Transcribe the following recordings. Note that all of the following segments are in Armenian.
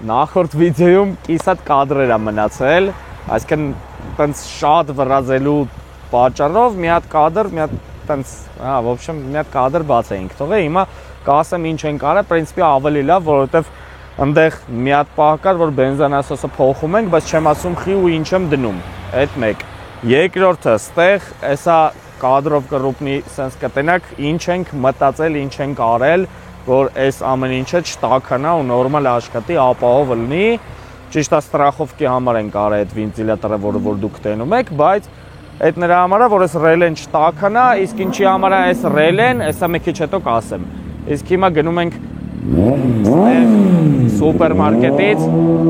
Նախորդ վիդեոյում կիսատ կադրեր է մնացել, այսինքն տենց շատ վրազելու պատճառով մի հատ կադր, մի հատ տենց, в общем, մի հատ կադր բաց էինք թողել, հիմա կասեմ ինչ ենք արել, պրինցիպի ավելի լավ, որովհետև այնտեղ մի հատ պահ կար, որ բենզինասոսը փոխում ենք, բայց չեմ ասում խի ու ինչ եմ դնում, այդ մեկ։ Երկրորդը, ստեղ էսա կադրով կռուպնի սենց կտենակ, ինչ ենք մտածել, ինչ ենք արել, որ այս ամեն ինչը չտաքանա ու նորմալ աշխատի, ապահով լինի, ճիշտ է ստրախովկի համար ենք արել այդ վենտիլյատորը, որ դուք տենում եք, բայց այդ նրա համար է, որ այս ռելեն չտաքանա, իսկ ինչի համար է այս ռելեն, հեսա մի քիչ հետո կասեմ։ Իսկ հիմա գնում ենք սուպերմարկետից,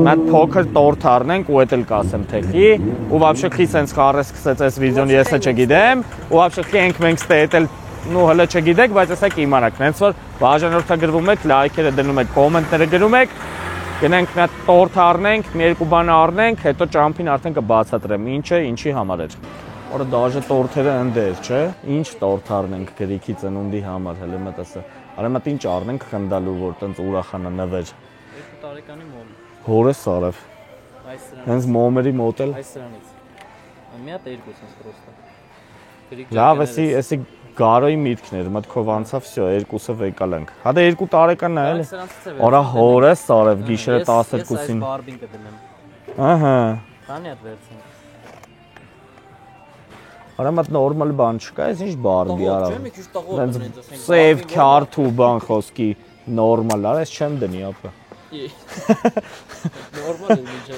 մատ փոքր տորտ առնենք ու էդ էլ կասեմ թե խի, ու вообще խի սենց խառը սկսեց այս վիդեոն, ես չգիտեմ, ու вообще խի ենք մենք ստե էդ էլ նու հələ չգիտեք, բայց ասեք իմանաք, նենց որ բաժանորդագրվում եք, լայքերը դնում եք, կոմենտները գրում եք, գնենք մի հատ տորտ առնենք, մի երկու բան առնենք, հետո ճամփին արդեն կբացատրեմ, ինչը, ինչի համար էր։ Որը դաժե տորթերը ընդեր, չէ։ Ինչ տորտ առնենք Գրիքի ծնունդի համար, հələ մտածա։ Արա մտ ինչ առնենք խնդալու, որ տենց ուրախանա նվեր։ 2 տարեկանի մոմ։ Հորս արավ։ Այս սրանից։ Հենց մոմերի մոդել։ Այս սրանից։ Մի հատ երկու sense պրոստա։ Լավ, էսի Գարոյի միտքն էր, մտքով անցավ, всё, երկուսը վեկալանք։ Հա դե 2 տարեկանն է, էլի։ Արա հորս արավ գիշերը 12-ին։ Ես բարբին կդնեմ։ Ահա։ Քանի հատ վերցնենք։ Արա մտ նորմալ բան չկա, այս ինչ բարբի արա։ Չէ, մի քիչ տաղով դնենք, ասենք։ Սև քարթ ու բան խոսքի նորմալ, արա, ես չեմ դնի ապա։ Նորմալ է միջը։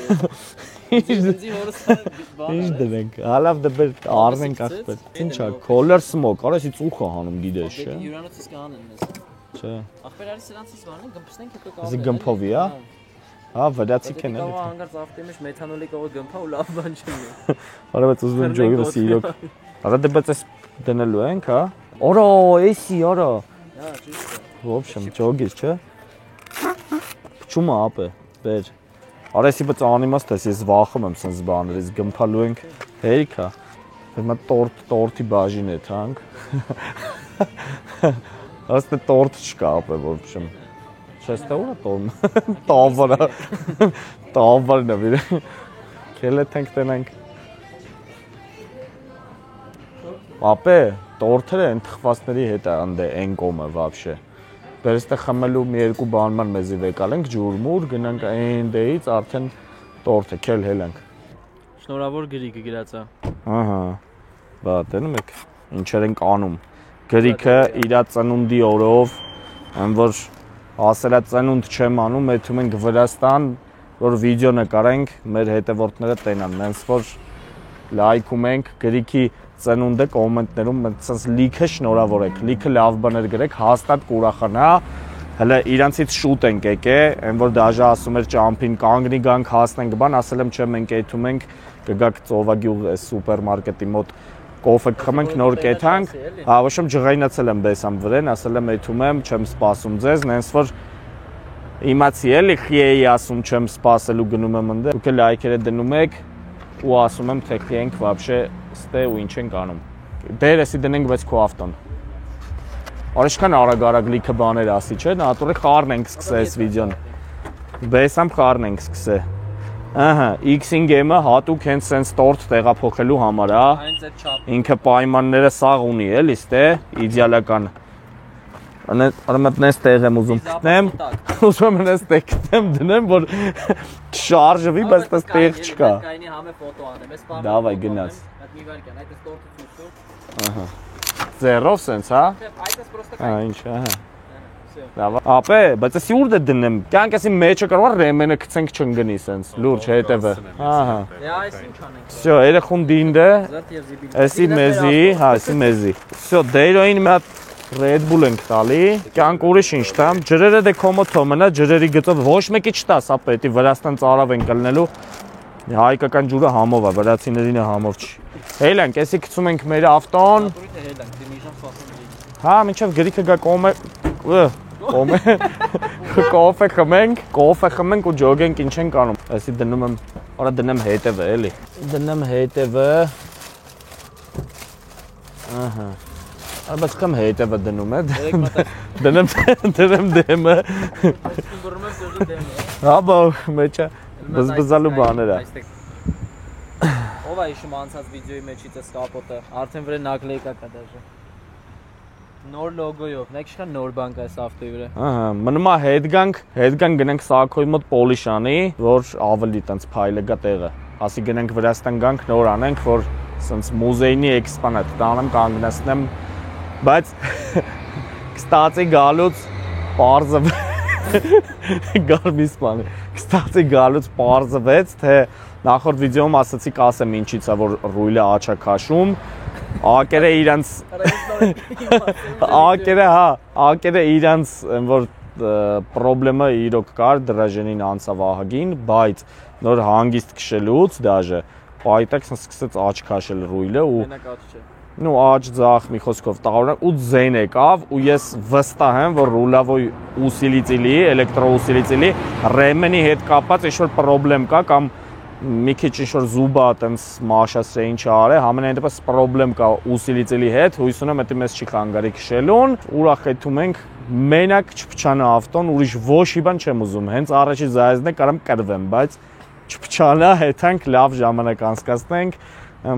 Ինչ դնենք, հալավ դեպեր առնենք ախպեր։ Ինչա, color smoke, արա էսի ծուխ է հանում գիտես, չէ։ Հյուրանոցից կանեն մեզ։ Չէ։ Ախպեր արի սրանցից բանին գմփսնենք հետո կապել։ Էսի գմփովի, հա։ Հա, վրացիք են էլի։ Կա հանգարց ավտի մեջ մեթանոլի կողը գմփա ու լավ բան չի։ Արա բայց ուզում եմ ջոգը սիրոք։ Արա դե բայց էս դնելու ենք, հա։ Օրա, էսի, արա։ Հա, ճիշտ է։ В общем, ջոգից, չէ։ Փչումը ապե, բեր։ Արա էսի բայց անիմաստ էս, ես վախում եմ սենց բաներից, գմփալու ենք հերիքա։ Հիմա տորտի բաժին է թանք։ Աստ տորտ չկա ապե, в общем։ Չեստե ուրա տորմ։ Տավարն է վիրը։ Կելը թենք տնենք։ Ապե, տորթերը են թխվածների հետ է անդե են կոմը վաբշե։ Բերստե խմելու մի երկու բանման մեզի վեկալենք, ջուրմուր, գնանք այն դեից արդեն տորթը կել հելանք։ Շնորհավոր Գրիքը գրածա։ Ահա, բա տենում եք, ինչեր ենք անում։ Գրիքը իրա ծնունդի օրով, այն որ ասելա ծնունդ չեմ անում, եթում ենք Վրաստան, որ վիդեո նկարենք, մեր հետևորդները տենան, նենց որ լայքում ենք, Գրիքի ծնունդը կոմենտներում սենց լիքը շնորհավոր եք, լիքը լավ բաներ գրեք, հաստատ կուրախանա, հələ իրանցից շուտ ենք եկե, այն որ դաժե ասում էր ճամփին կանգնի գանք հասնենք բան, ասել եմ չէ մենք եթում ենք, կգաք ծովագյուղ այս սուպերմարկետի մոտ կոֆե կխմենք, նոր կեթանք, հա, ոչ եմ ջղայնացել եմ բեսամ վրեն, ասել եմ եթում եմ, չեմ սպասում ձեզ, նենց որ իմացի էլի խի էի ասում չեմ սպասելու գնում եմ ընդե, դուք էլ լայքերը դնում եք ու ասում եմ թե խի ենք վաբշե ստե ու ինչ ենք անում։ Դեր էսի դնենք բայց քո ավտոն։ Արիշքան արագ լիքը բաներ ասի, չէ՞, նատուրի խառն ենք սկսե այս վիդեոն։ Բեսամ խառն ենք սկսե։ Ահա, X-ին գեմը հատուկ հենց սենց տորտ տեղափոխելու համար, հա։ Հենց այդ չափ։ Ինքը պայմանները սաղ ունի, էլի, ստե, իդեալական։ Արա մտ նես տեղ եմ ուզում գտնեմ, ուզում եմ նես տեղ գտնեմ, դնեմ, որ չարժվի, բայց տես տեղ չկա։ Կայնի համե ֆոտո անեմ, ես պահում։ Դավայ գնաց։ Այդ մի վարքան, այդ էս տորտը ցույց։ Ահա։ Ձերով սենց, հա։ Այդ էս պրոստը Ահա, ինչ, ահա։ Դավա, ապե, բայց էսի ուր դե դնեմ։ Կյանք էսի մեջը կարող ռեմենը գցենք չընկնի սենց, լուրջ հետևը։ Ահա։ Դե այս ինչ անենք։ Всё, երախուն դինդը։ Էսի մեզի, հա, էսի մեզի։ Всё, դեյրոին մի հատ Red Bull ենք տալի, կյանք ուրիշ ինչ տամ, ջրերը դե կոմոթո մնա, ջրերի գծով ոչ մեկի չտաս, ապա էտի Վրաստան ծարավ ենք կլնելու, հայկական ջուրը համով է, վրացիներին է համով չի։ Հելանք, էսի գցում ենք մեր ավտոն։ Հա, մինչև Գրիքը գա կոֆե խմենք ու ջոգենք ինչ ենք անում։ Էսի դնում եմ, արա դնեմ հետևը, էլի։ Դնեմ հետևը։ Ահա։ Բայց կամ հետևը դնում է։ Երեք մտած։ Դնեմ դեմը։ Բռնում եմ սոժի դեմը։ Հա, բա մեջը բզբզալու բաներ է։ Ով է հիշում անցած վիդեոյի մեջից էս կապոտը։ Արդեն վրա նագլեյկա կա դաժե։ Նոր լոգոյով, նեք շքան նոր բան կա այս ավտոյի վրա։ Ահա, մնում է հետ գանք գնենք Սակոյի մոտ պոլիշ անի, որ ավելի տենց փայլը գա տեղը։ Ասի գնենք Վրաստան գանք նոր անենք, որ սենց մուզեյնի էքսպոնատ տանեմ կանգնեցնեմ, բայց կստացի գալուց պարզը գարմիս բան։ Կստացի գալուց պարզվեց, թե նախորդ վիդեոում ասացի կասեմ ինչից է որ ռուլը աչա քաշում, ակերը իրանց ակերը իրանց որ պրոբլեմը իրոք կար դրաժենին անցավ ահագին, բայց նոր հանգիստ քշելուց դաժե պայտակն սկսեց աչ քաշել ռուլը ու նո աչ ձախ մի խոսքով տաղորակ ու ձեն եկավ ու ես վստահ եմ որ ռուլավոյ усилителի էլեկտրոուսилителի ռեմենի հետ կապած ինչ-որ պրոբլեմ կա կամ մի քիչ ինչ-որ զուբա տենց մաշասրե ինչ արե համենայն դեպս պրոբլեմ կա усилителի հետ հույս ունեմ դա մեզ չի խանգարի քշելուն ուրախ եթում ենք մենակ չփչանա ավտոն ուրիշ ոչ մի բան չեմ ուզում հենց առաջի զայզն է կարամ կրվեմ բայց չփչանա հետանք լավ ժամանակ անցկացնենք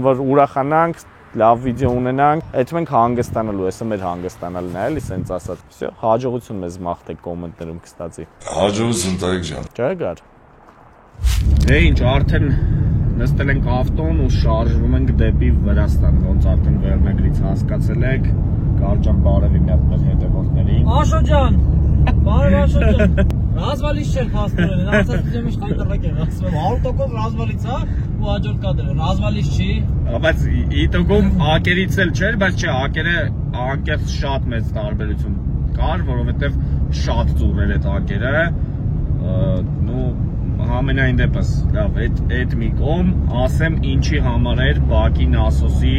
որ ուրախանանք լավ վիդեո ունենանք, այդ մենք հանգստանալու, էսը մեր հանգստանալն է, էլի սենց ասած։ Всё, հաջողություն մեզ մաղթեք կոմենտներում կստացի։ Հաջողություն Տարեկ ջան։ Չէ՞ գար։ Դե ինչ, արդեն նստել ենք ավտոն ու շարժվում ենք դեպի Վրաստան, ոնց արդեն վերնագրից հասկացել եք, Կարճան բարևի մի հատ մեր հետևորդներին։ Աշո ջան։ Բարև Աշո ջան։ Ռազմալից չէր փաստորեն, ասած դեմ ինչ հայտարարակ են, ասում եմ 100% ռազմալից, հա, ու հաջորդ կադրը, ռազմալից չի։ Բայց իտոգում ակերից էլ չէր, բայց չէ, ակերը անկեղծ շատ մեծ տարբերություն կար, որովհետև շատ ծուռ էր այդ ակերը, նու համենայն դեպս, լավ, այդ մի կողմ, ասեմ ինչի համար էր բակի նասոսի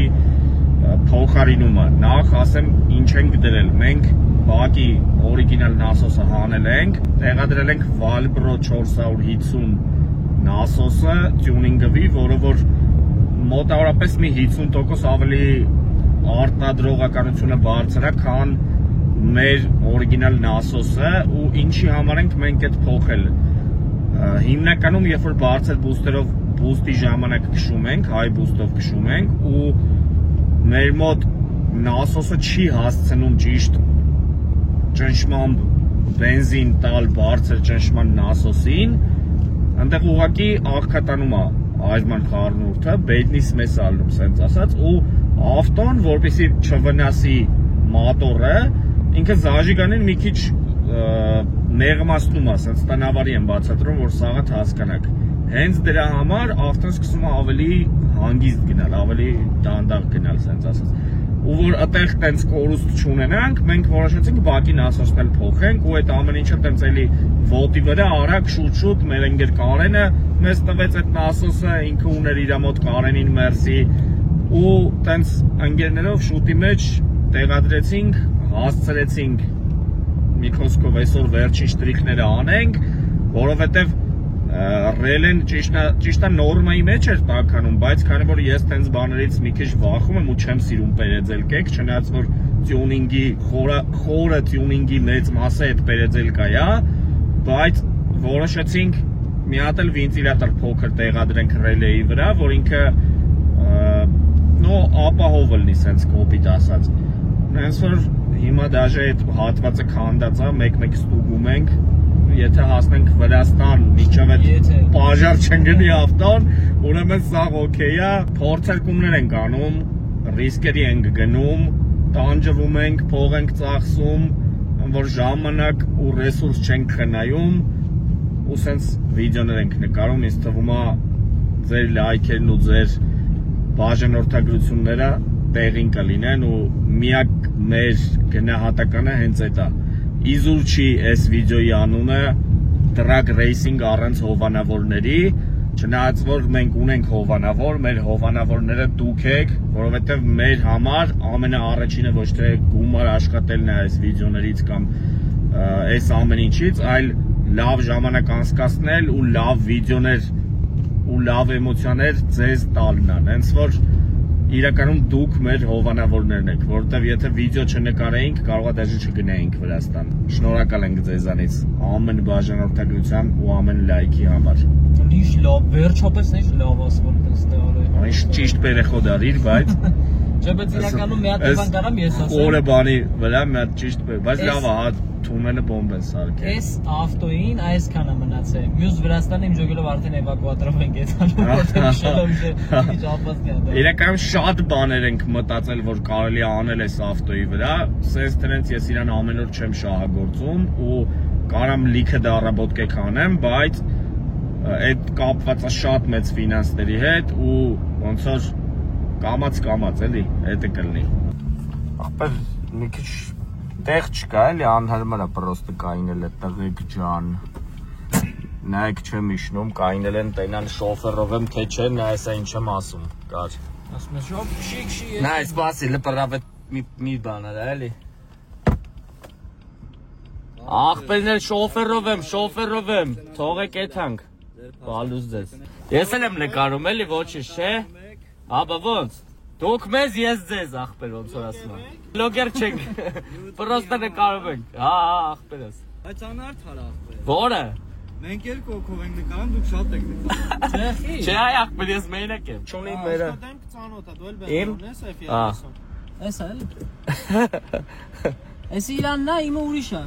փոխարինումը, նախ ասեմ ինչ ենք դրել, մենք բակի օրիգինալ նասոսը հանել ենք, տեղադրել ենք Valbro 450 նասոսը տյունինգվի, որը որ մոտավորապես մի 50% ավելի արտադրողականությունը բարձր է, քան մեր օրիգինալ նասոսը ու ինչի համար ենք մենք այդ փոխել հիմնականում երբ որ բարձր բուստերով բուստի ժամանակ քշում ենք, հայ բուստով քշում ենք ու մեր մոտ նասոսը չի հասցնում ճիշտ ճնշմամբ բենզին տալ բարձր ճնշման նասոսին, այնտեղ ուղղակի աղքատանում է այրման խառնուրդը, բեդնիս մեզ ալնում սենց ասած ու ավտոն, որպեսզի չվնասի մոտորը, ինքը զաժիգանին մի քիչ նեղմացնում է, սենց տնավարի եմ բացատրում, որ սաղատ հասկանաք։ Հենց դրա համար ավտոն սկսում է ավելի հանգիստ գնալ, ավելի դանդաղ գնալ, սենց ասած։ Ու որ այդտեղ տենց կորուստ չունենանք, մենք որոշեցինք բակի նասոսն էլ փոխենք ու այդ ամեն ինչը տենց էլի ոտի վրա արագ շուտ մեր ընկեր Կարենը մեզ տվեց այդ նասոսը, ինքը ուներ իր մոտ Կարենին մերսի ու տենց ընկերներով շուտի մեջ տեղադրեցինք, հասցրեցինք մի խոսքով այսօր վերջին շտրիքները անենք, որովհետև ռելեն ճիշտ է նորմայի մեջ էր տականում, բայց քանի որ ես տենց բաներից մի քիչ վախում եմ ու չեմ սիրում պերեձել կեք, չնայած որ տյունինգի խորը տյունինգի մեծ մասը այդ պերեձելկա է, բայց որոշեցինք մի հատ էլ վենտիլատոր փոքր տեղադրենք ռելեի վրա, որ ինքը ապահով լինի սենց կոպիտ ասած։ Հենց որ հիմա դաժե այդ հատվածը քանդած է, մեկ-մեկ ստուգում ենք, եթե հասնենք Վրաստան, միջև այդ պաժար չընկնի ավտոն, ուրեմն սա օքեյ է, փորձարկումներ ենք անում, ռիսկերի ենք գնում, տանջվում ենք, փող ենք ծախսում, որ ժամանակ ու ռեսուրս չենք խնայում, ու սենց վիդեոներ ենք նկարում, ինձ թվում է ձեր լայքերն ու ձեր բաժանորդագրությունները տեղին կլինեն ու միակ մեր գնահատականը հենց այդ է։ Իզուր չի այս վիդեոյի անունը Drag Racing առանց հովանավորների, չնայած որ մենք ունենք հովանավոր, մեր հովանավորները դուք եք, որովհետև մեր համար ամենաառաջինը ոչ թե գումար աշխատելն է այս վիդեոներից կամ այս ամեն ինչից, այլ լավ ժամանակ անցկացնել ու լավ վիդեոներ ու լավ էմոցիաներ ձեզ տալն են, հենց որ իրականում դուք մեր հովանավորներն եք, որովհետև եթե վիդեո չնկարեինք, կարող է դաժե չգնայինք Վրաստան։ Շնորհակալ ենք ձեզանից ամեն բաժանորդագրության ու ամեն լայքի համար։ Ինչ լավ, վերջապես ինչ լավ ասում եմ Ինչ ճիշտ պերեխոդ արիր, բայց Չէ, բայց իրականում մի հատ բան կարամ ես ասեմ։ Օրը բանի վրա մի հատ ճիշտ բայց լավ է, հա թունելը բոմբ են սարքել։ Այս ավտոին այսքան է մնացել։ Մյուս Վրաստանը իմ ժողովուրդը արդեն էվակուատրով են գետանում, որտեղ շելում է ինչ ապաս կա։ Իրականում շատ բաներ ենք մտածել, որ կարելի է անել այս ավտոյի վրա, սենց դրանց ես իրան ամեն օր չեմ շահագործում ու կարամ լիքը դարաբոտ կանեմ, բայց այդ կապված է շատ մեծ ֆինանսների հետ ու ոնց որ կամած էլի, հետը կլինի։ Ախպեր մի քիչ տեղ չկա էլի, անհարմար է պրոստը կայնել է տղեկ ջան։ Նայեք չեմ իշնում, կայնել են տենան շոֆերով եմ, թե չէ, նա այսա ինչ եմ ասում, կար։ Ասում ես շոփ շիկ Նա այս բասի լպրավետ մի բան է էլի։ Ախպերներ շոֆերով եմ, թողեք եթանք, բալուս ձեզ։ Ես էլ եմ նկարում էլի, ոչինչ չէ։ Աբա ոնց, դուք մեզ ես ձեզ ախպեր ոնց որ ասում եմ, լոգեր չենք, պրոստը նկարում ենք, հա ախպերս։ Բայց անարդար ախպեր։ Որը։ Մենք երկու հոգով ենք նկարում, դուք շատ եք նկարում։ Չէ այ ախպեր ես մենակ եմ, չունի մերը։ Աշխատանք ծանոթ է, դու էլ բերում ես էֆի ասում։ Էսա էլի։ Էս իրանն է, իմը ուրիշ է։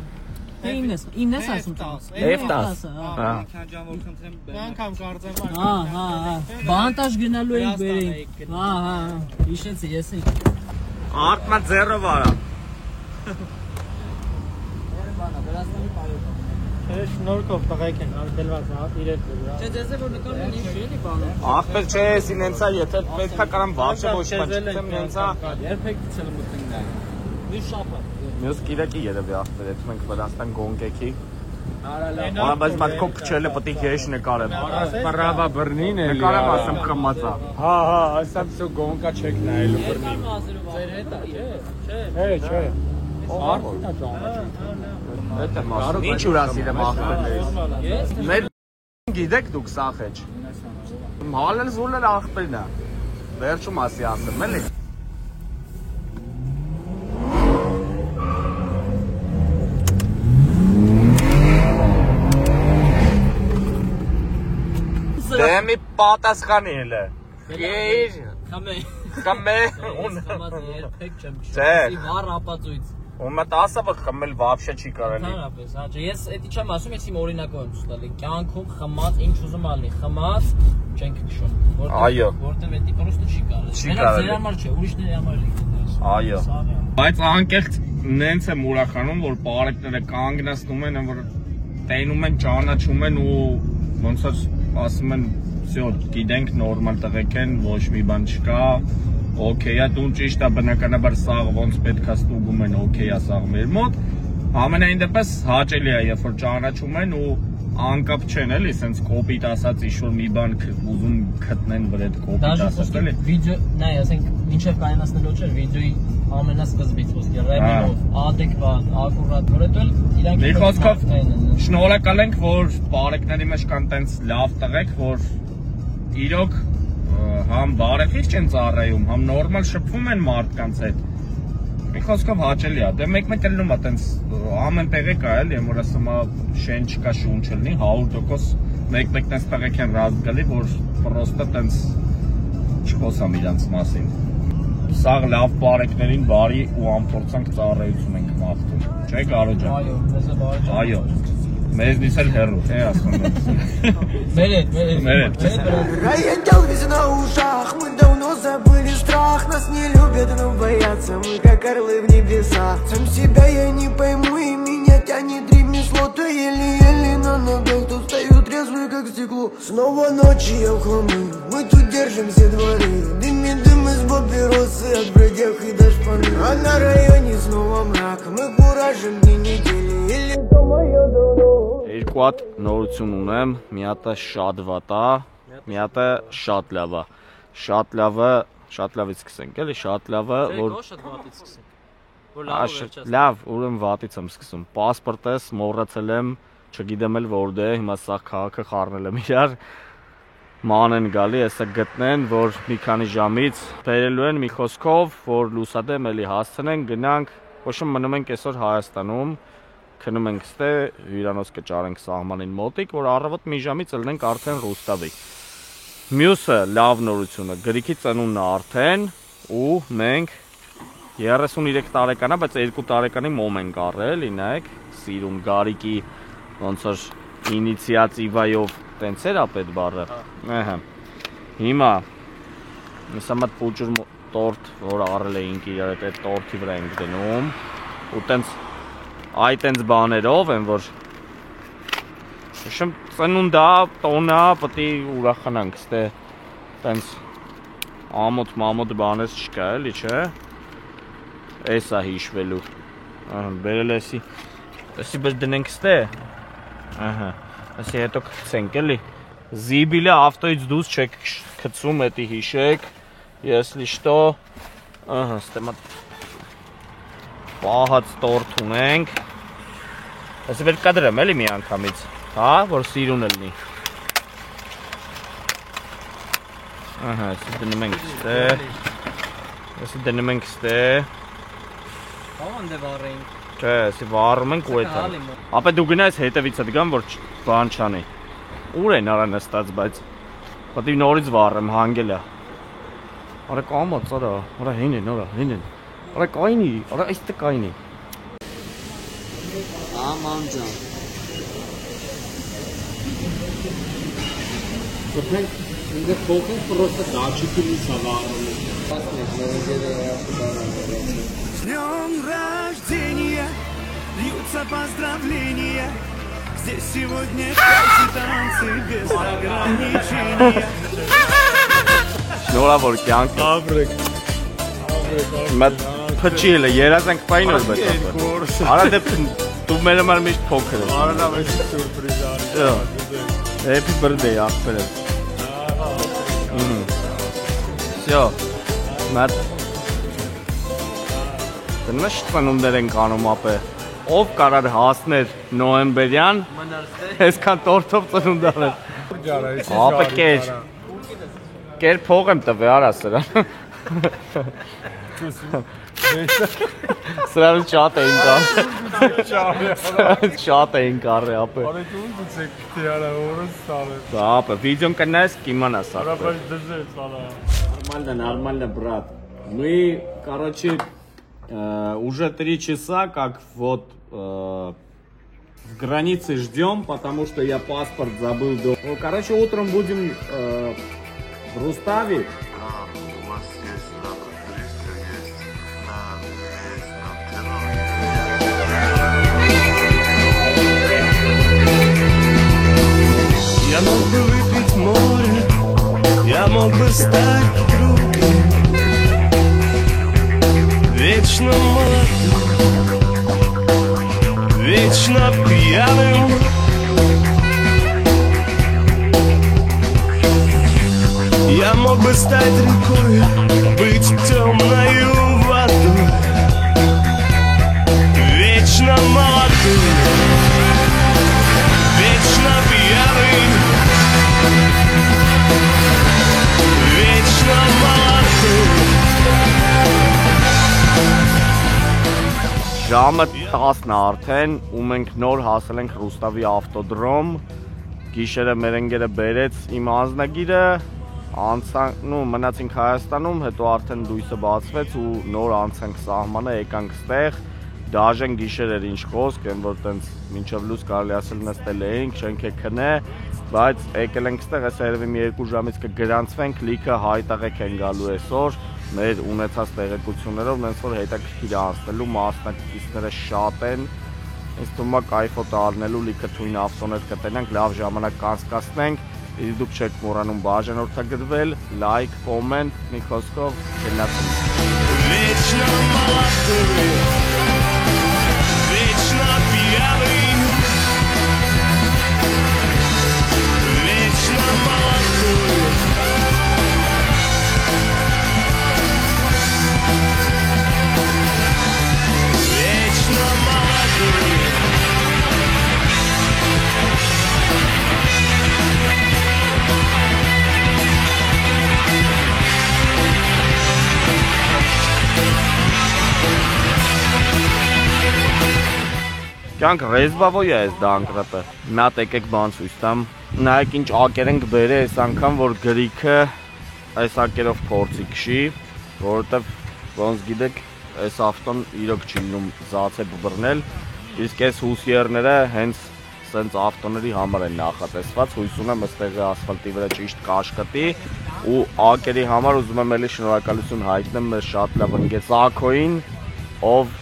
Թե իմն ես ասում տաս։ F10։ Հա։ Քան ժամ որ խնդրեմ, մի անգամ կարծեմ այ։ Հա։ Բանտաժ գնալու ենք բերենք։ Հա։ Հիշեցի ես էի։ Արտմա ձեռով արա։ Վրաստանի պայոտ։ Չէ, շնորհքով տղայք են արտելված իրեք վրա։ Չէ, դες է որ նկարում են ինչ էլի բանը։ Ախպեր չէ, ինենցա եթե պետքա կարամ վաճը ոչ բան չեմ ինենցա։ Երբեք չեմ մտնում նա։ Մի շապատ։ Մյուս կիրակի երևի ախպեր, եթե մենք Վրաստան գոնկեքի։ Արալա։ Ահա բայց մատքո փչելը պետք է հեշ նկարեմ։ Պարավա բռնին էլի։ Նկարեմ ասեմ խմածա։ Հա, ասամ սո գոնկա չեք նայելու բռնին։ Երկար մազերով ձեր հետ է, չէ։ Չէ։ Արդյունա ճանաչում։ Դա մասը։ Ինչ ուրասիր եմ ախպերներից։ Ես Մեր գիտեք դուք սախեջ։ Հալել զուլել ախպերն է։ Վերջում ասի ասեմ, էլի։ Դե մի պատասխանի էլ է։ Եիր, խմե, Կամաց երբեք չեմ Չէ։ քշում։ Վառ ապացույց։ ու մտ ասա որ խմել вообще չի կարելի։ Հանրապես, հա, ես էդի չեմ ասում, ես իմ օրինակով եմ ցույց տալի։ Կյանքում խմած ինչ ուզում ալի, խմած չենք քշում։ Այո։ Որտեվ էդի պրոստը չի կարելի։ Չի կարելի։ Ձեր համար չէ, ուրիշների համար է։ Այո։ Բայց անկեղծ նենց եմ ուրախանում, որ բարեկները կանգնացնում են, որ տենում են, ճանաչում են ու ոնց որ ասում են, всё, գիտենք նորմալ տղեկ են, ոչ մի բան չկա, օքեյ է, դու ճիշտ է, բնականաբար սաղ ոնց պետք է ստուգում են, օքեյ է սաղ մեր մոտ, ամենայն դեպս հաճելի է, երբ որ ճանաչում են ու անկապ չեն էլի, սենց կոպիտ ասած ինչ-որ մի բան ուզում գտնեն վրա այդ կոպիտ ասած էլի։ Վիդեո, նայ, ասենք, մինչև կայանացնելու չէր, վիդեոյի ամենասկզբից ոսկի ռեմենով, adekvat, ակուրատ, որ դա իրանք Մի խոսքով շնորհակալ ենք, որ բարեկների մեջ կան տենց լավ տղեկ, որ իրոք համ բարեխիղճ են ծառայում, համ նորմալ շփվում են մարդկանց հետ։ Մի խոսքով հաճելի է, դե մեկ-մեկ լնում է տենց ամեն տեղի կա էլի, որ ասում է շեն չկա, շուն չլինի, 100% մեկ-մեկ տենց տղեկ են ռազմ գալի, որ պրոստը տենց չխոսամ իրանց մասին։ Սաղ լավ բարեկներին բարի ու անփորձանք ծառայություն ենք մաղթում, չէ՞ Կարո ջան։ Այո, մեզ է բարի։ Այո։ Մեզնից էլ հեռու, թե ասում եմ։ Մերետ։ Роял весь на ушах, мы давно забыли страх. Нас не любят, но боятся, мы как орлы в небесах. Сам себя я не пойму, и меня тянет ремесло. То еле-еле на ногах, то стою трезвый, как стекло. Снова ночи я в хламы, мы тут держим все дворы. Дым из папиросы, от бродяг и до шпаны. А на районе снова мрак, мы куражим дни недели. Или то мое давно. Երկու հատ նորություն ունեմ, մի հատը շատ վատ է, մի հատը շատ լավ է։ Շատ լավից սկսենք, էլի, շատ լավը, որ շատ վատից սկսենք։ Որ լավ վերջացնենք։ լավ, ուրեմն վատից եմ սկսում։ Պասպորտս մոռացել եմ, չգիտեմ էլ որտե, հիմա սա քաղաքը խառնել եմ իրար։ ման են գալի, հեսա գտնեն, որ մի քանի ժամից բերելու են մի խոսքով, որ լուսադեմ էլի հասցնեն, գնանք, ոչմ մնում ենք այսօր Հայաստանում, քնում ենք ստե, հյուրանոց կճարենք սահմանին մոտիկ, որ առավոտ մի ժամից ելնենք արդեն Ռուստավի։ Մյուսը լավ նորությունը, գրիքի ծնունն է արդեն, ու մենք 33 տարեկան է, բայց 2 տարեկանի մոմ ենք առել, ինայք, սիրուն գարիկի ոնց որ ինիցիատիվայով տենց էր ապետ բառը։ Ահա։ Հիմա հեսա մատ փուջուր տորտ, որ առել էինք իրար այդ տորտի վրա ենք դնում, ու տենց այդ տենց բաներով են, որ շեմ ծնունդա, տոնա, պետք է ուրախանանք, ստե տենց ամոթ բանես չկա էլի, չէ։ Էս է հիշվելու։ Ահա, բերել էսի։ Էսի բեր դնենք ստե։ Ահա, էսի հետո կգցենք էլի։ Զիբիլը ավտոյից դուրս չեք գցում, էդի հիշեք։ Если что, ահա, ստե մատ պահած տորտ ունենք։ Էսի բեր կադրեմ էլի մի անգամից, հա, որ սիրուն ելնի։ Ահա, էսի դնում ենք ստե։ Էսի դնում ենք ստե։ Ո՞ւր դե վառեինք։ Չէ, էսի վառում ենք ու էթա։ Ապա դու գնաս հետևից հետ գամ, որ բան չանի։ Ուր են արա նստած, բայց պետք է նորից վառեմ, հանգել է։ Արա կամաց, արա հին են, Արա կայնի, արա այստե կայնի։ Աման ջան։ Մենք ինձ փոխենք պրոստը դաչիկի սավառում։ С днем рождения льются поздравления. Здесь сегодня танцы без ограничения. Շնորհավոր կյանք։ Ապրեք։ Մատ փչի էլ երազանք պայն որ բայց։ Արա դե դու մեր համար միշտ փոքր ես։ Արա լավ է սուրպրիզ արի։ Happy birthday ախպերը։ Всё։ Մատ Դնաշ ծնունդեր են կանում ապե։ Ով կարար հասներ նոյեմբերյան, այսքան տորթով ծնունդ անել։ Ապե կեր փող եմ տվե արա սրան։ Սրան շատ էին կարը։ Շատ էին կարը ապե։ Արեթուն դուք դիարա օրս սարը։ Ապե վիդեոն կնայես կիմանաս ապե։ Բայց դժե սալա։ Нормально, брат. Мы, короче, уже 3 часа как вот в границе ждем, потому что я паспорт забыл дома. Короче, утром будем в Руставе. У вас есть характеристика, есть Я мог бы выпить море, я мог бы стать другим, вечно молодым, вечно пьяным. Я мог бы стать рекой, быть темною водой, вечно молодым, вечно пьяным, вечно молодым. Ժամը 10-ն է արդեն ու մենք նոր հասել ենք Ռուստավի ավտոդրոմ։ Գիշերը մեր ընկերը բերեց իմ անձնագիրը, մնացինք Հայաստանում, հետո արդեն լույսը բացվեց ու նոր անցանք սահմանը, եկանք ստեղ, դաժեն գիշեր էր ինչ խոսք, են որ տենց մինչև լույս կարելի ասել նստել էինք, չենք է քնե, բայց եկել ենք ստեղ, այս երևի մի 2 ժամից կգրանցվենք, լիքը հայտաղեք են գալու այսօր, մեր ունեցած տեղեկություններով, նենց որ հետաքրքիր է անցնելու, մասնակիցները շատ են, ինձ թվում է կայֆոտ առնելու, լիքը թույն ավտոներ կտենանք, լավ ժամանակ կանցկացնենք, Իսկ դուք չեք մոռանում բաժանորդագրվել, լայք, կոմենտ, մի խոսքով գնացինք։ Вечно молодой, вечно пьяный, вечно молодой. Вечно молодой. Կյանք ռեզբավոյ է այս դանկրատը։ Նա տեկեք բան ցույց տամ։ Նայեք ինչ ակեր ենք բերել այս անգամ, որ գրիքը այս ակերով փորձի քշի, որովհետև ոնց գիտեք, այս ավտոն իրոք չի լինում զացե բռնել, իսկ այս հուսիերները հենց սենց ավտոների համար են նախատեսված, հույս ունեմ այստեղի ասֆալտի վրա ճիշտ կաշխատի ու ակերի համար ուզում եմ էլի շնորհակալություն հայտնեմ մեր շատ լավ ընկեր Սակոին, ով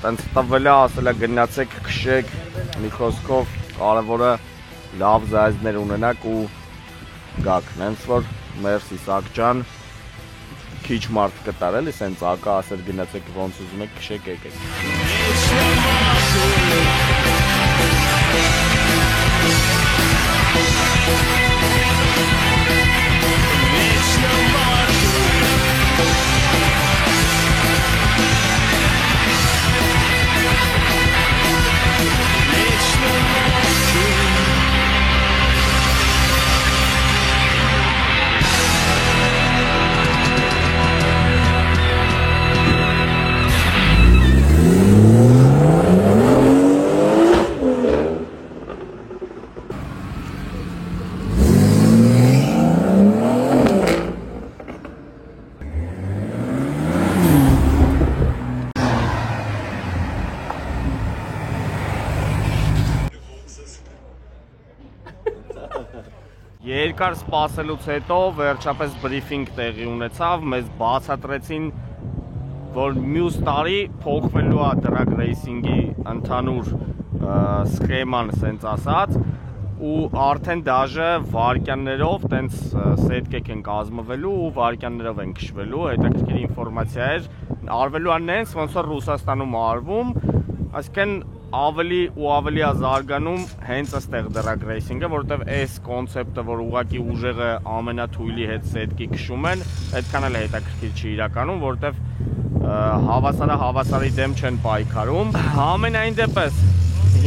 տենց տվել է, ասել է գնացեք քշեք, մի խոսքով կարևորը լավ զայզներ ունենաք ու գաք, նենց որ մերսի Սակ ջան, քիչ մարդ կտար էլի սենց ակա ասել գնացեք ոնց ուզում եք քշեք եկեք։ Երկար սպասելուց հետո վերջապես բրիֆինգ տեղի ունեցավ, մեզ բացատրեցին, որ մյուս տարի փոխվելու է drag racing-ի ընդհանուր սխեման, սենց ասած, ու արդեն դաժե վարկյաններով տենց սետկեք են կազմվելու ու վարկյաններով են քշվելու, հետաքրքիր ինֆորմացիա էր, արվելու է նենց, ոնց որ Ռուսաստանում արվում, այսինքն ավելի ու ավելի է զարգանում հենց այստեղ drag racing-ը, որովհետև այս կոնցեպտը, որ ուղղակի ուժեղը ամենաթույլի հետ սետկի քշում են, այդքան էլ հետաքրքիր չի իրականում, որովհետև հավասարը հավասարի դեմ չեն պայքարում։ Ամենայն դեպս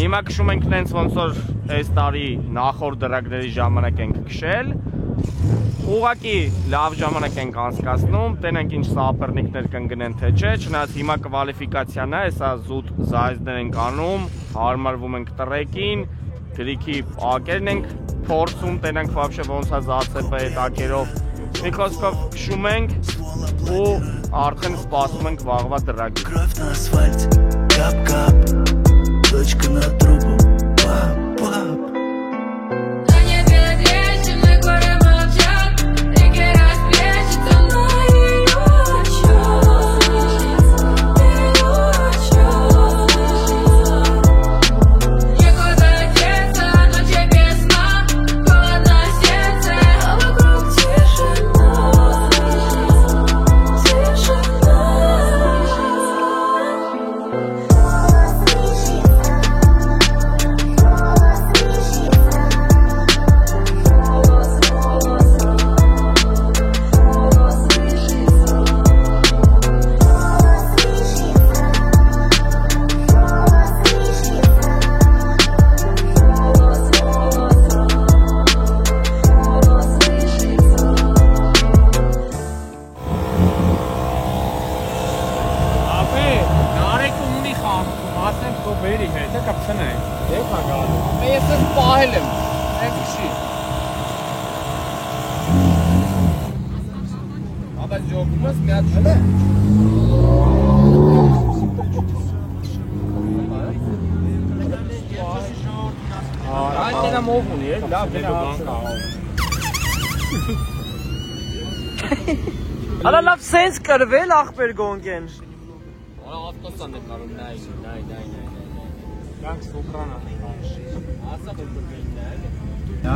հիմա քշում ենք նենց ոնց որ այս տարի նախորդ դրագների ժամանակ ենք քշել, ուղղակի լավ ժամանակ ենք անցկացնում, տենենք ինչ սապերնիկներ կընկնեն թե չէ, չնայած հիմա կվալիֆիկացիան է, հեսա զուտ զայզներ ենք անում, հարմարվում ենք տրեկին, գրիքի ակերն ենք փորձում, տենենք վաբշե ոնց է զացեպը այդ ակերով, մի խոսքով քշում ենք ու արդեն սպասում ենք վաղվա դրագի։ Արա լավ սենց կրվել ախպեր գոնգեն։ Արա ավտոսան է կարում, նայ։ Գանք սոպրանա։ Ասա բրբերին է։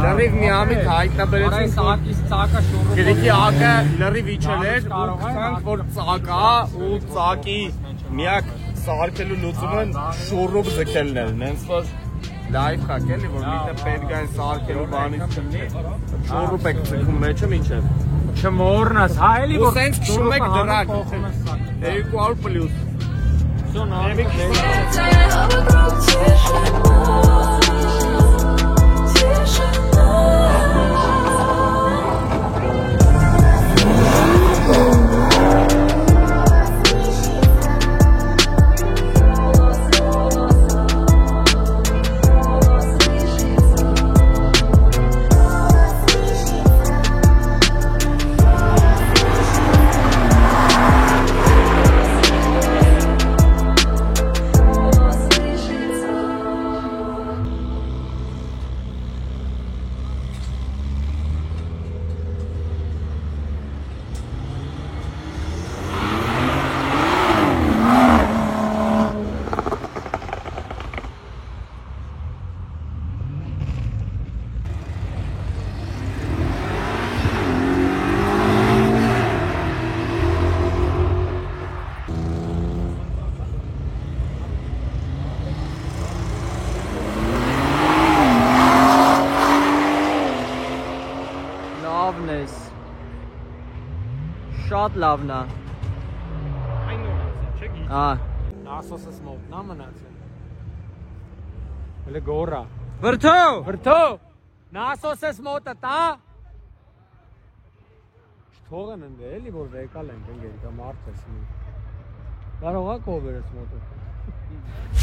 Լրիվ մի ամիտ հայտնաբերեցին սակից ծակա շորով։ Գրիքի ակը լրիվ իջել էր, ու քանք որ ծակա ու ծակի միակ սարքելու լուծումը շորով ձգելն էր, նենց որ լայվ խակ էլի, որ միտը պետք է սարքելու բանից չլինի, շորով եք ձգում մեջը մինչև։ Չմորնաս, հա էլի որ սենց քշում եք դրակ 200 պլյուս շատ լավն է։ Այն նորից, չէ՞ գիտի։ Հա։ Նասոսս մոտնա մնացել։ Հələ գորա։ Վրթո։ Նասոսս մոտը տա։ Չթողեն ընդ էլի որ վեկալ ենք ընկեր, կա մարդ ես մի։ Կարող է կովերս մոտը։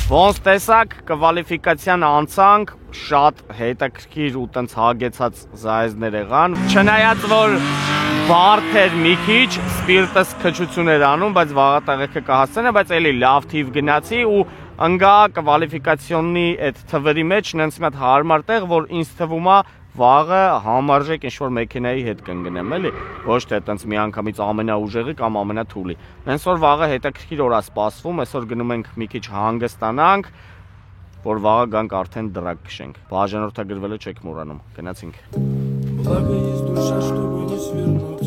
Ոնց տեսակ կվալիֆիկացիան անցանք, շատ հետաքրքիր ու տենց հագեցած զայեզներ եղան։ Չնայած որ բարդ էր մի քիչ, սպիրտս քչություն էր անում, բայց վաղատեղեքը կհասցնե, բայց էլի լավ թիվ գնացի ու ընկա կվալիֆիկացիոնի այդ թվերի մեջ նենց մի հատ հարմար տեղ, որ ինձ թվում է վաղը համարժեք ինչ-որ մեքենայի հետ կընկնեմ, էլի, ոչ թե տենց միանգամից ամենաուժեղի կամ ամենաթուլի։ Հենց որ վաղը հետաքրքիր օր է սպասվում, այսօր գնում ենք մի քիչ հանգստանանք, որ վաղը գանք արդեն դրակ քշենք։ Բաժանորդագրվելը չեք մոռանում, գնացինք։ Благо есть душа, чтобы не свернуть.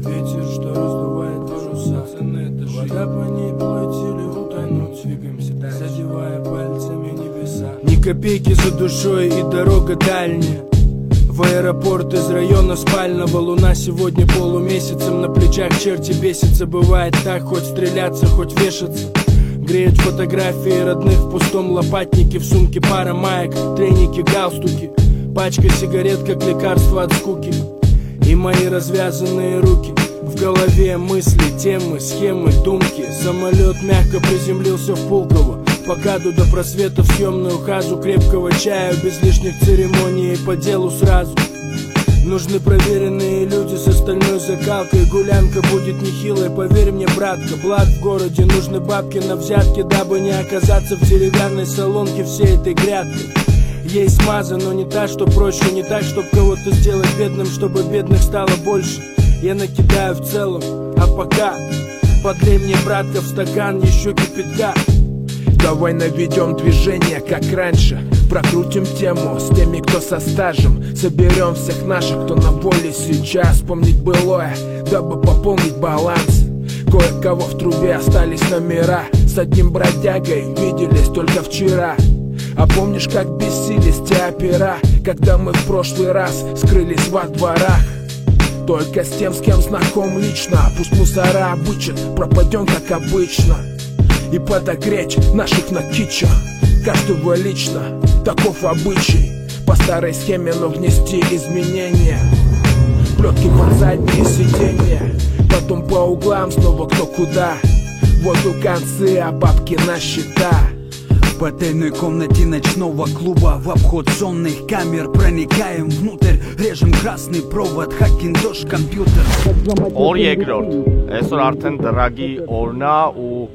Ветер, что раздувает паруса. Вода по ней плыть или утонуть. Двигаемся дальше, задевая пальцами небеса. Ни копейки за душой и дорога дальняя. В аэропорт из района спального. Луна сегодня полумесяцем. На плечах черти бесится. Бывает так, хоть стреляться, хоть вешаться. Греют фотографии родных в пустом лопатнике. В сумке пара маек, треники, галстуки. Пачка сигарет, как лекарство от скуки. И мои развязанные руки. В голове мысли, темы, схемы, думки. Самолет мягко приземлился в Пулково. Покаду до просвета в съемную хазу. Крепкого чая без лишних церемоний. По делу сразу. Нужны проверенные люди с остальной закалкой. Гулянка будет нехилой, поверь мне, братка. Блат в городе, нужны бабки на взятки, дабы не оказаться в деревянной салонке всей этой грядкой. Ей смаза, но не та, что проще. Не так, чтоб кого-то сделать бедным, чтобы бедных стало больше. Я накидаю в целом, а пока подлей мне, братка, в стакан еще кипятка. Давай наведем движение, как раньше. Прокрутим тему с теми, кто со стажем. Соберем всех наших, кто на воле сейчас. Вспомнить былое, дабы пополнить баланс. Кое-кого в трубе остались номера. С одним бродягой виделись только вчера. А помнишь, как бесились те опера, когда мы в прошлый раз скрылись во дворах? Только с тем, с кем знаком лично. Пусть мусора обычат, пропадем как обычно. И подогреть наших на кичах, каждого лично, таков обычай. По старой схеме, но внести изменения. Плетки под задние сиденья, потом по углам снова кто куда. Вот у концы, а бабки на счета. В отельной комнате ночного клуба, в обход сонных камер проникаем внутрь, режем красный провод, Hackintosh компьютер. Օր երկրորդ, այսօր արդեն դրագի օրն է ու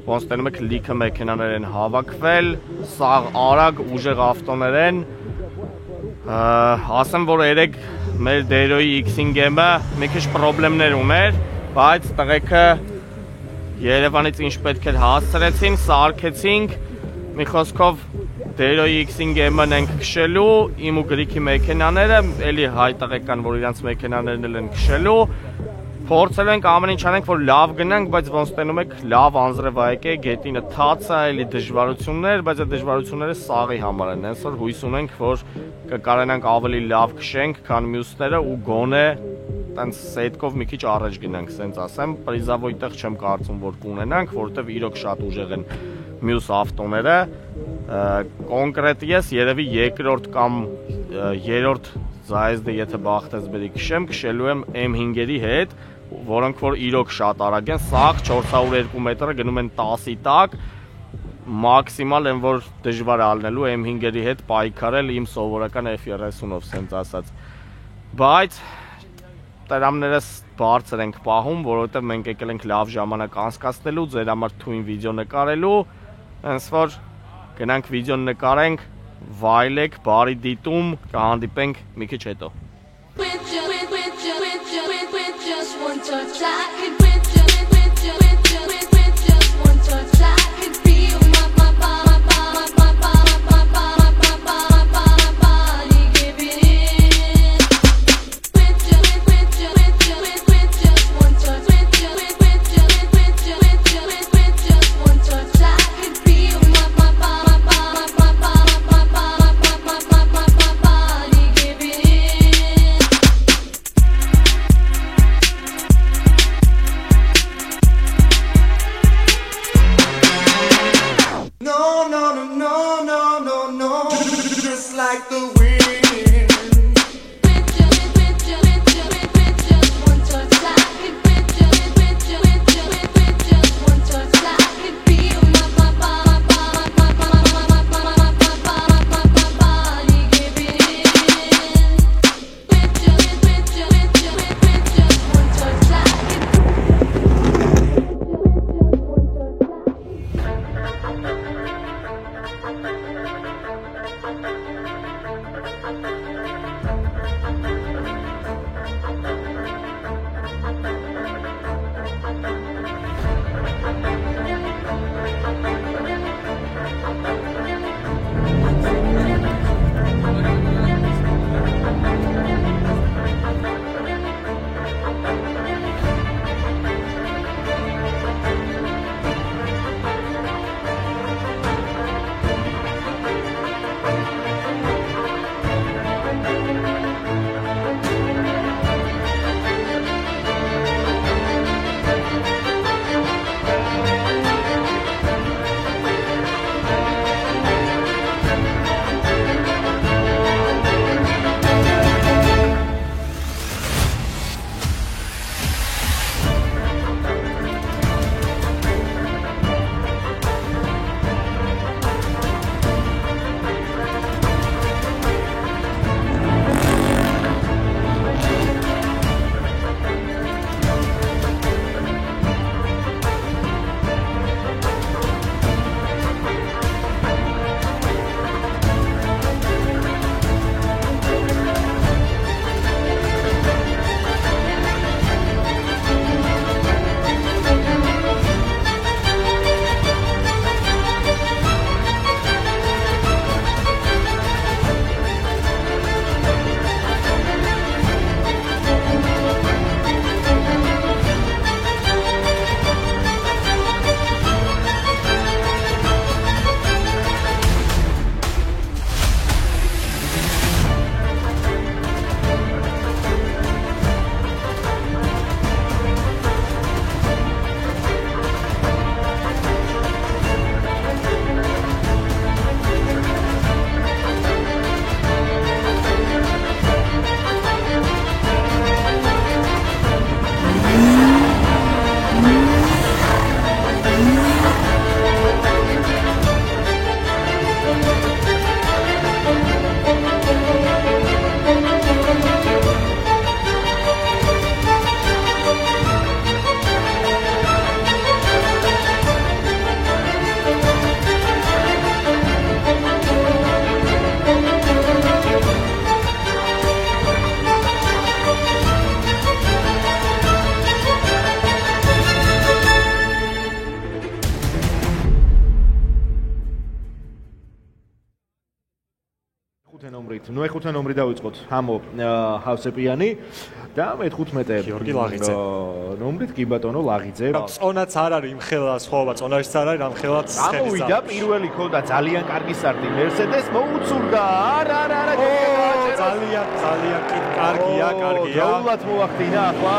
ոնց տենում եք լիքը մեքենաներ են հավաքվել, սաղ արագ ուժեղ ավտոներ են, ասեմ որ երեք մեր Dero-ի X-ը մի քիչ պրոբլեմներ ուներ, բայց տղեկը Երևանից ինչ պետք էր հասցրեցին, սարքեցինք, մի խոսքով Dero-ի X-ը ենք քշելու, իմ ու Գրիքի մեքենաները, էլի հայ տղեկան, որ իրանց մեքենաներն են քշելու, փորձել ենք ամեն ինչ անենք, որ լավ գնանք, բայց ոնց տենում եք լավ անձրևայեք է, գետինը թաց է, էլի դժվարություններ, բայց այդ դժվարությունները սաղի համար են, հենց որ հույս ունենք, որ կկարողանանք ավելի լավ քշենք, քան մյուսները ու գոնե տենց սեյթկով մի քիչ առաջ գնանք, սենց ասեմ, պրիզավոյ տեղ չեմ կարծում, որ կունենանք, որովհետև իրոք շատ ուժեղ են մյուս ավտոները, կոնկրետ ես երևի երկրորդ կամ երրորդ զայեզդը եթե բախտես բերի քշեմ, քշելու եմ M5-երի հետ, որոնք որ իրոք շատ արագ են, սաղ 402 մետրը գնում են 10-ի տակ, մաքսիմալ են, որ դժվար է ալնելու M5-երի հետ պայքարել իմ սովորական F30-ով, սենց ասած, բայց տրամներս բարձր ենք պահում, որովհետև մենք եկել ենք լավ ժամանակ անցկացնելու, ձեր համար թույն վիդեո նկարելու, հենց որ գնանք վիդեոն նկարենք, վայելեք, բարի դիտում, կհանդիպենք մի քիչ հետո։ like the wind. მეხუთე ნომრი დავიწყოთ ჰამო ჰავსეპიანი და მე-15 გიორგი ლაღიძე ნომრით კი ბატონო ლაღიძე წონაც არ არის იმ ხელა სხვაობა წონაშიც არ არის ამ ხელაც გამოვიდა პირველი ქონდა ძალიან კარგი სტარტი მერსედეს მოუწურდა არა ძალიან კარგია დაულად მოახდინა ახლა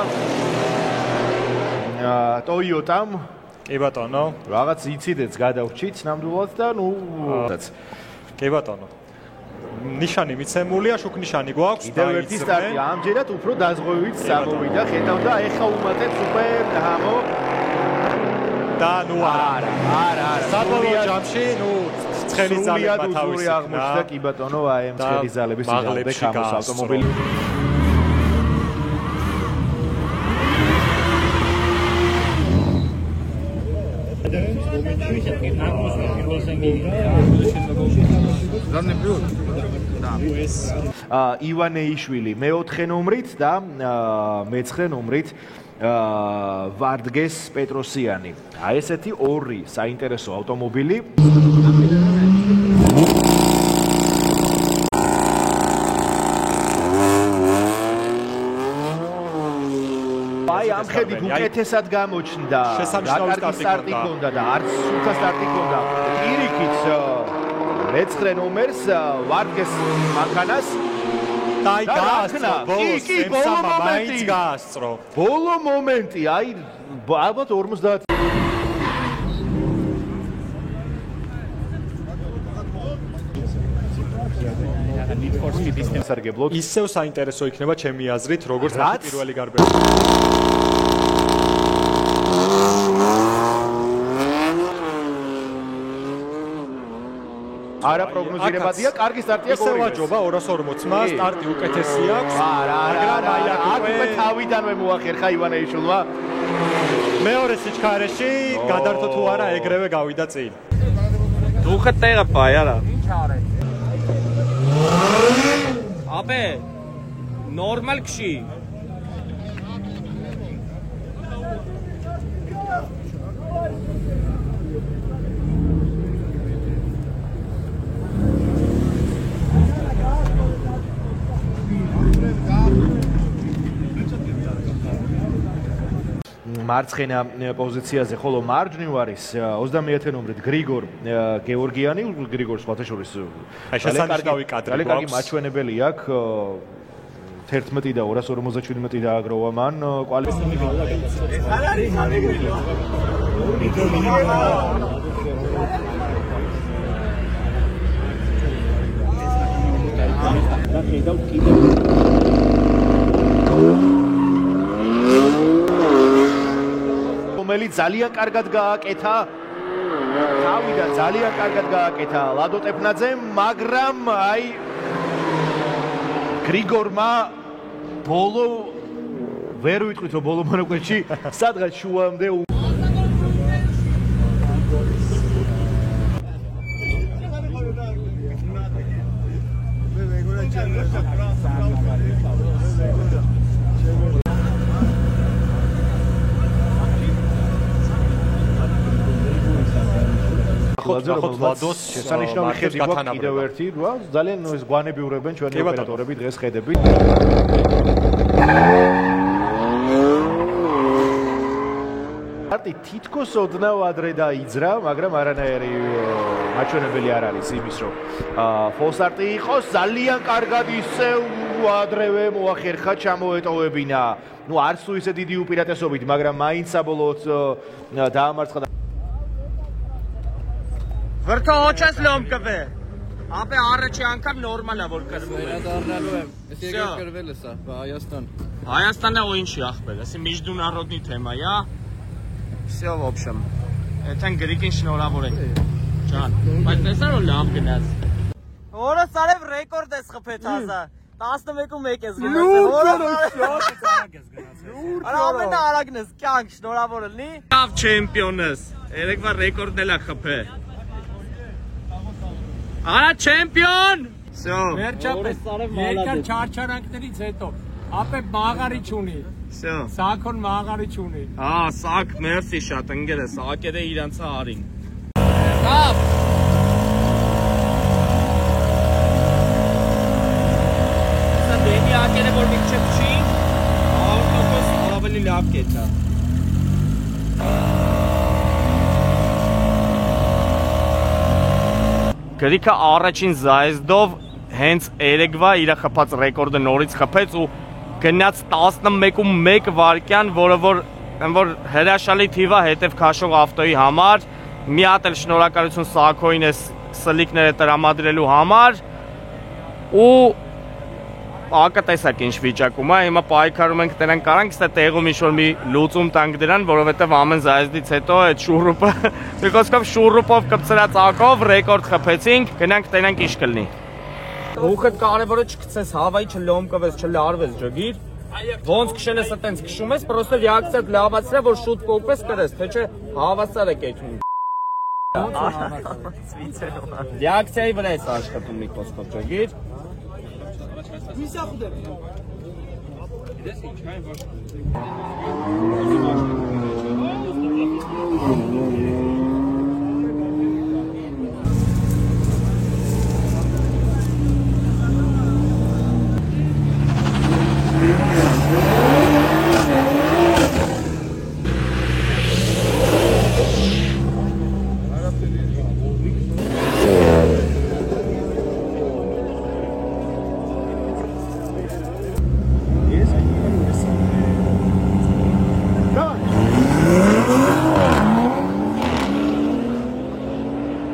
ტოიოტამ კი ბატონო რაღაც იციდეც გადავრჩით ნამდვილად და ნუ კი ბატონო ნიშანი მიცემულია, შუქნიშანი გვაქვს. კიდევ ერთი სტარტი ამჯერად უფრო დაზღვევით სამოვიდა, ხედავდა ეხა უმატებს სუპერ ჰამო. და ნუ არა. საბოლოო ჯამში, ნუ ცხელი ძალება თავისი აღმოჩნდა კი ბატონო, აი ამ ცხელი ძალების წინააღმდეგ ჰამოს ავტომობილი. ივანეიშვილი მე-4 ნომრით და მე-9 ნომრით ვარდგეს პეტროსიანი. აი ესეთი ორი საინტერესო ავტომობილი. აი ამ ხედით უკეთესად გამოჩნდა. შესამჩნევი სტარტი ჰქონდა და არც სულთა სტარტი ჰქონდა. პირიქით მე-9 ნომერს ვარდგეს მანქანას და აი გაასწრო ბოლოს ემსამა მაინც გაასწრო. ბოლო მომენტი, აი ალბათ 50 ისინი სარგებლოთ. ისევ საინტერესო იქნება ჩემი აზრით, როგორც პირველი გარბები. არა პროგნოზირებადია, კარგი სტარტია გოლი. ისევ აჯობა 240-მა, სტარტი უკეთესი აქვს. მაგრამ აქ თავიდანვე მოახერხა ივანეიშვილმა. მეორე სიჩქარეში გადართო თუ არა ეგრევე გავიდა წინ. Դուքը տեղը բայ արա։ Ինչ արեց։ Ապե նորմալ քշի։ მარცხენა პოზიციაზე, ხოლო მარჯვნივ არის 21 ნომრით გრიგორ გეორგიანი, გრიგორ სხვათაშორის. ძალიან კარგი მაჩვენებელი აქვს. 11 და 257 დააგროვა მან რომელიც ძალიან კარგად გააკეთა თავიდან ძალიან კარგად გააკეთა ლადო ტეფნაძემ, მაგრამ აი გრიგორმა ბოლო ვერ ვიტყვით რომ ბოლო მონაკვეთში სადღაც შუამდე ხოთ ლადოს შესანიშნავი ხედი გვაქვს კიდევ ერთი, ძალიან ეს გვანებიურებენ ჩვენი ოპერატორები დღეს ხედებით. არტი თითქოს ოდნავ ადრე დაიძრა, მაგრამ არანაირი მაჩვენებელი არ არის იმის, რომ ფოლსარტი იყოს, ძალიან კარგად ისევ ადრევე მოახერხა ჩამოეტოვებინა. ნუ არც თუ ისე დიდი უპირატესობით, მაგრამ მაინც საბოლოოდ დაამარცხა. Վրթո ոչես լոմկվե։ Ապե առաջի անգամ նորմալ է որ կրվում է։ Վերադառնալու եմ։ Ես եկել կրվել է սա, Հայաստան։ Հայաստանը ու ինչի ախպեր, ասի միջդունարոդնի թեմա, յա։ Всё, в общем։ Էթեն գրիկին շնորհավոր է։ Ջան, բայց տեսա՞ որ լավ գնաց։ Որը սարև ռեկորդ ես խփեց հազա։ 11-1 ես գնացել։ Որը շատ արագ ես գնացել։ Արա ամենը արագն ես, կյանք շնորհավոր լինի։ Լավ չեմպիոն ես։ Երեկվա ռեկորդն էլ է խփե։ Արա չեմպիոն։ Всё։ Վերջապես երկար չարչարանքներից հետո ապե մաղարիչ ունի։ Всё։ Սակոն մաղարիչ ունի։ Հա, սակ, մերսի շատ ընկեր է, սակերը իրանցը արին։ Կապ։ Սա դենի ակերը որ մի քիչ չի, ավտոբուս ավելի լավ կեթա։ Գրիքը առաջին զայեզդով հենց երեկվա իր խփած ռեկորդը նորից խփեց ու գնաց 11-1 վայրկյան, որը որ հրաշալի թիվ է հետև քաշող ավտոյի համար։ Մի հատ էլ շնորհակալություն Սակոին է սլիկները տրամադրելու համար ու ակա տեսակ ինչ վիճակում է, հիմա պայքարում ենք դրանք կարանք ստե տեղում ինչ-որ մի լուծում տանք դրան, որովհետև ամեն զայեզդից հետո այդ շուռուպը դեկոսկով շուռուպով կպցրած ակով ռեկորդ խփեցինք, գնանք տենանք ինչ կլինի։ Ուխդ կարևորը չկցես, հավայի չլոմկվես, չլարվես ջգիր, ոնց քշել ես այտենց քշում ես, պրոստը ռեակցիադ լավացրե, որ շուտ կոկվես կրես, թե չէ հավասար է կեթում։ Ռեակցիայի վրա ես աշխատում մի խոսքով ջգիր։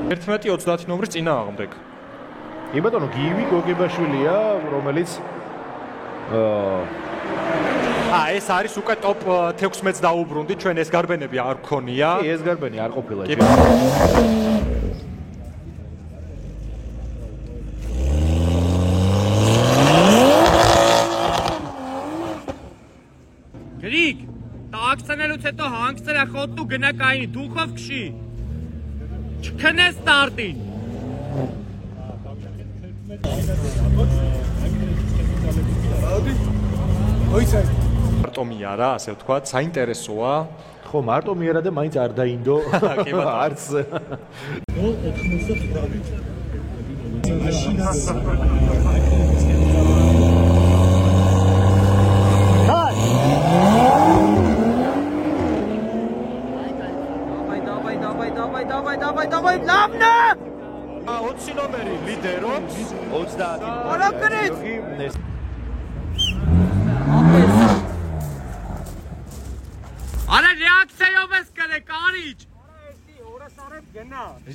Երթմետի 30 նոմրից 9 աղմբեք։ კი ბატონო, გივი გოგებაშვილია, რომელიც ეს არის უკვე ტოპ 16-ს დაუბრუნდი, ჩვენ ეს გარბენები არ გქონია. კი, ეს გარბენი არ ყოფილა. Գրիկ, տաքցնելուց հետո հանգստրա խոտն ու գնա կայնի, դուխով քշի։ Չքնես ստարտին։ Մարտո մի արա, ասე ვთქვათ, საინტერესოა. ხო, მარტო მიერა და მაინც არ დაინდო. არც. Давай, լավնա։ 20 նոմերի լիդերոց 30. Արա գրեց։ Արա ռեակցիայով ես կրե կարիճ։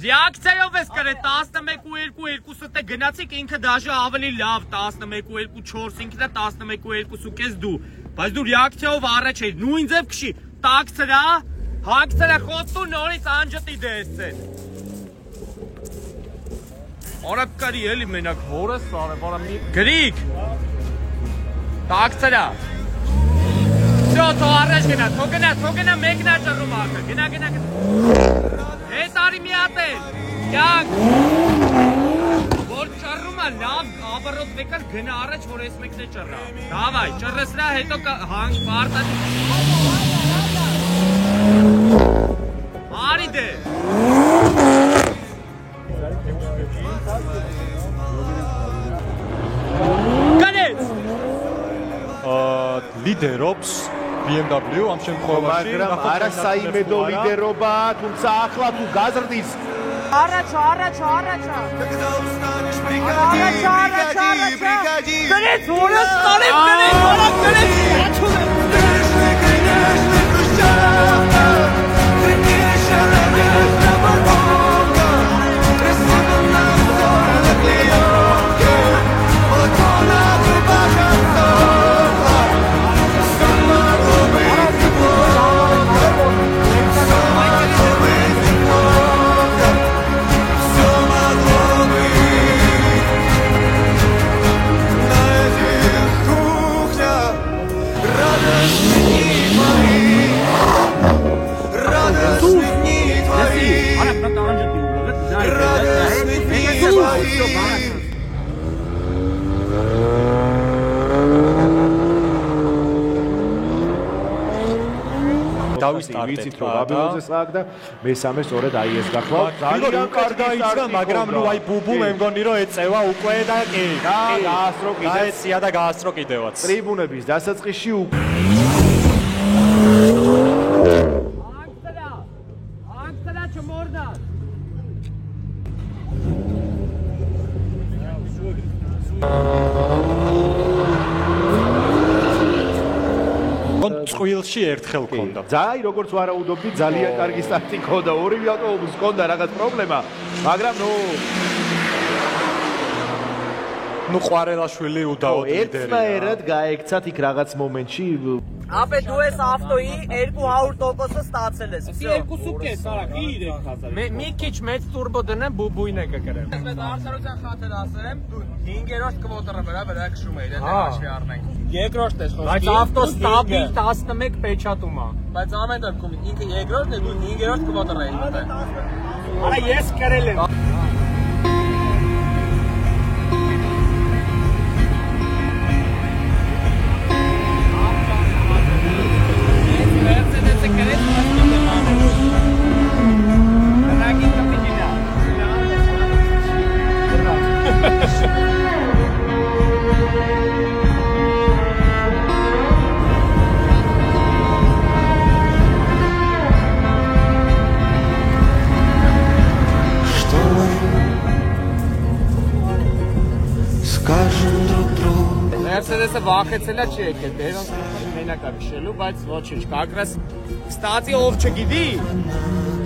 Ռեակցիայով ես կրե 11-2-2-ը տե գնացիք ինքը դաժե ավելի լավ 11-2-4 ինքը դա 11-2-5 դու, բայց դու ռեակցիայով առաջ էիր, նույն ձև քշի, տաքցրա, հանգցրա խոտու նորից անջտի դեսցեն։ Արա կարի էլի մենակ հորս արև, արա մի գրիկ, տաքցրա։ Всё, то առաջ գնա, թո գնա մեկնա ճռում ակը, գնա Հետ արի մի ատել, յանք Որ ճռում է լավ աբրոտ վեկար գնա առաջ, որ ես մեկն է ճռա Դավայ, ճռսրա հետո հանք պարտա Արի դե Գանեց ლიდერობს BMW ამ შემთხვევაში მაგრამ არა საიმედო ლიდერობა, თუმცა ახლა თუ გაზრდის Առաջ Գրեց, որը ստարև ვიცით რომ აბილოძე სააკ და მესამე სწორედ აი ეს გახლავთ ძალიან კარგი დაიწყა მაგრამ ნუ აი ბუბუ მე მგონი რომ ეწევა უკვე და კი გაასწრო კიდე დაეცია და გაასწრო კიდევაც ტრიბუნების დასაწყისში Անգստրա չմորնա წყვილში ერთხელ ქონდა. ძაი როგორც ვარაუდობდი ძალიან კარგი სტარტი ქონდა. ორივე ავტომობილს ქონდა რაღაც პრობლემა, მაგრამ ნუ ყვარელაშვილი უდაოდ ლიდერია. ერთნაირად გაექცათ იქ რაღაც მომენტში. Ապե դու ես ավտոյի 200%-ը ստացել ես։ Սի 2.5 արա, գիր եք հասել։ Մի քիչ մեծ տուրբո դնեմ, բուբույն է կգրեմ։ Ես արդարության խաթեր ասեմ, դու 5-րդ կվոտորը վրա քշում էիր, եթե հաշվի առնենք։ Երկրորդն է խոսքի։ Բայց ավտոստաբի 11 պեչատում է։ Բայց ամեն դեպքում ինքը երկրորդն է, դու 5-րդ կվոտորը էիր ուտել։ Արա ես կրել եմ։ Mercedes-ը վախեցել է չի եկել, դերոնց մենակ է քշելու, բայց ոչինչ, կակրաս ստացի ով չգիտի,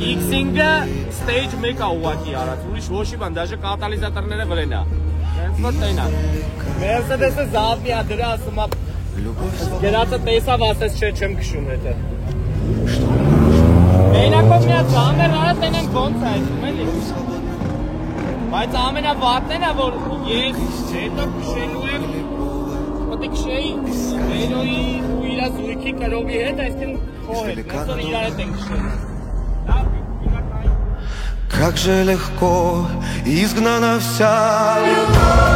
X-ինգը stage 1-ը ուղղակի արած, ուրիշ ոչի բան, դաժե կատալիզատորները վրեն է։ ոնց որ տենա։ Mercedes-ը զավնի է դրա ասում է գերածը տեսավ ասես չէ չեմ քշում հետը։ Մենակով միած ամեն արա տենանք ոնց է այսում էլի։ Բայց ամենավատն է որ ես հետո քշելու եմ պետք է քշեի Ռենոյի ու իր զույգի կրովի հետ այսինքն քո հետ ոնց որ իրար հետ ենք քշել։ Как же легко изгнана вся любовь.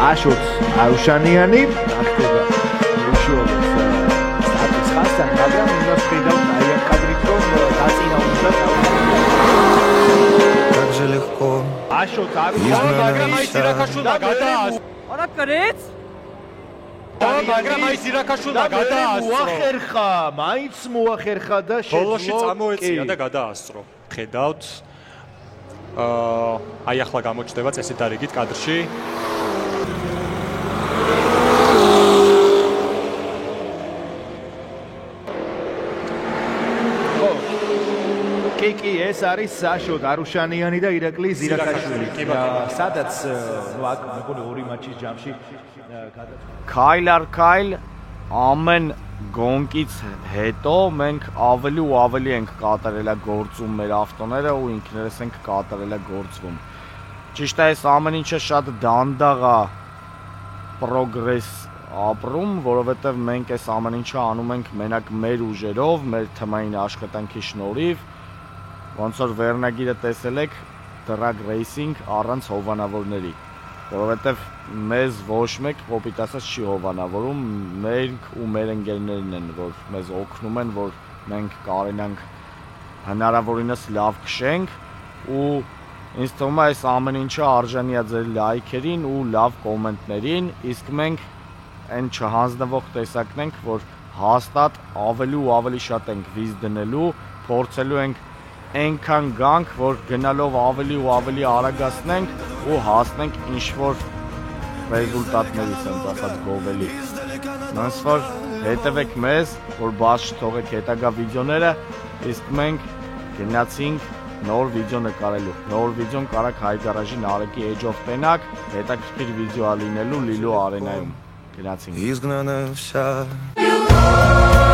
Աշոտ Արուշանյանի ախտեգա უშუალოდ სტატის ხასთან მაგრამ უნდა შედავ აი ამ კადრիկом დაწინა უნდა Как же легко Աշոտ Արուշანი მაგრამ აი სირაქაშულა გადაას არა კრეც მაგრამ აი სირაქაშულა გადაასწრო მოახერხა მაინც მოახერხა და შეძლო ბოლოში წამოეწია და გადაასწრო ხედავთ აი ახლა გამოჩნდება წესით არიგით კადრში კი ეს არის საშოთ არუშანიანი და ირაკლი ზირაქაშვილი. სადაც ნუ აქ მეგონი ორი მატჩის ჯამში Քայլ առ քայլ ամեն գոնկից հետո մենք ավելի ու ավելի ենք կատարելագործում մեր ավտոները ու ինքներս ենք կատարելագործվում։ Ճիշտ է, այս ամեն ինչը շատ դանդաղ է պրոգրես ապրում, որովհետև մենք այս ամեն ինչը անում ենք մենակ մեր ուժերով, մեր թմային աշխատանքի շնորհիվ, ոնց որ վերնագիրը տեսել եք, drag racing առանց հովանավորների, որովհետև մեզ ոչ մեկ կոպիտ ասած չի հովանավորում, մենք ու մեր ընկերներն են, որ մեզ օգնում են, որ մենք կարենանք հնարավորինս լավ քշենք ու ինձ թվում է այս ամեն ինչը արժանի է ձեր լայքերին ու լավ կոմենտներին, իսկ մենք այն չհանձնվող տեսակն ենք, որ հաստատ ավելի ու ավելի շատ ենք վիզ դնելու, փորձելու ենք այնքան գանք, որ գնալով ավելի ու ավելի արագացնենք ու հասնենք ինչ-որ ռեզուլտատների, ասած ասած գովելի։ Ոնց որ հետևեք մեզ, որ բաց չթողեք հետագա վիդեոները, իսկ մենք գնացինք նոր վիդեո նկարելու։ Նոր վիդեոն կարաք Հայ Գարաժի Նարեկի էջով տենակ, հետաքրքիր վիդեո ա լինելու Լիլո արենայում։ Գնացինք։ Изгнана вся любовь